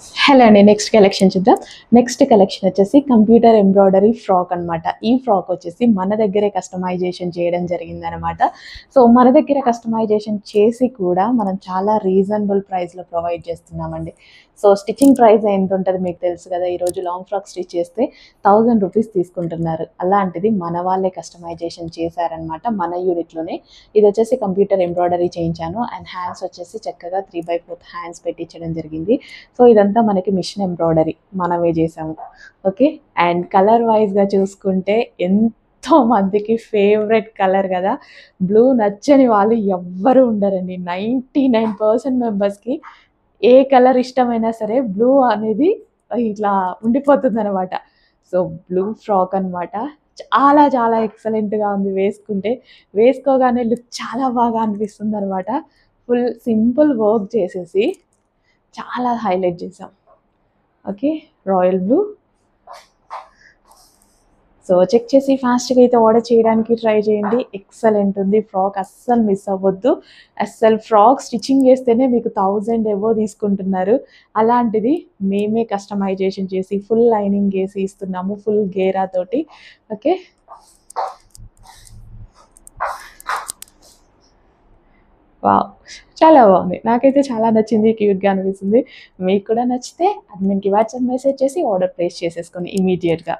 Hello అండి. Next collection చూద్దాం. Next collection వచ్చేసి కంప్యూటర్ ఎంబ్రాయిడరీ ఫ్రాక్ అనమాట. ఈ ఫ్రాక్ వచ్చేసి మన దగ్గరే కస్టమైజేషన్ చేయడం జరిగిందనమాట. సో మన దగ్గర కస్టమైజేషన్ చేసి కూడా మనం చాలా రీజనబుల్ ప్రైస్లో ప్రొవైడ్ చేస్తున్నామండి. సో స్టిచ్చింగ్ ప్రైస్ ఎంత ఉంటుంది మీకు తెలుసు కదా. ఈరోజు లాంగ్ ఫ్రాక్ స్టిచ్ చేస్తే 1000 రూపీస్ తీసుకుంటున్నారు. అలాంటిది మన వాళ్ళే కస్టమైజేషన్ చేశారనమాట మన యూనిట్లోనే. ఇది వచ్చేసి కంప్యూటర్ ఎంబ్రాయిడరీ చేయించాను అండ్ హ్యాండ్స్ వచ్చేసి చక్కగా 3/4 హ్యాండ్స్ పెట్టించడం జరిగింది. సో ఇదంతా మనకి మిషన్ ఎంబ్రాయిడరీ మనమే చేసాము. ఓకే. అండ్ కలర్ వైజ్గా చూసుకుంటే ఎంతో మందికి ఫేవరెట్ కలర్ కదా. బ్లూ నచ్చని వాళ్ళు ఎవ్వరు ఉండరండి. 99% మెంబర్స్కి ఏ కలర్ ఇష్టమైనా సరే బ్లూ అనేది ఇట్లా ఉండిపోతుందనమాట. సో బ్లూ ఫ్రాక్ అనమాట. చాలా చాలా ఎక్సలెంట్గా ఉంది. వేసుకోగానే లుక్ చాలా బాగా అనిపిస్తుంది అనమాట. ఫుల్ సింపుల్ వర్క్ చేసేసి చాలా హైలైట్ చేసాం. Okay. Royal blue. So check చేసి ఫాస్ట్గా అయితే ఆర్డర్ చేయడానికి ట్రై చేయండి. ఎక్సలెంట్ ఉంది ఫ్రాక్. అస్సలు మిస్ అవ్వద్దు. అస్సలు ఫ్రాక్ స్టిచ్చింగ్ చేస్తేనే మీకు 1000 ఎవో తీసుకుంటున్నారు. అలాంటిది మేమే కస్టమైజేషన్ చేసి ఫుల్ లైనింగ్ వేసి ఇస్తున్నాము, ఫుల్ గేరా తోటి. ఓకే. వావ్! చాలా బాగుంది. నాకైతే చాలా నచ్చింది. క్యూట్‌గా అనిపిస్తుంది. మీకు కూడా నచ్చితే అడ్మిన్‌కి వాట్సాప్ మెసేజ్ చేసి ఆర్డర్ ప్లేస్ చేసేసుకోండి ఇమ్మీడియేట్‌గా.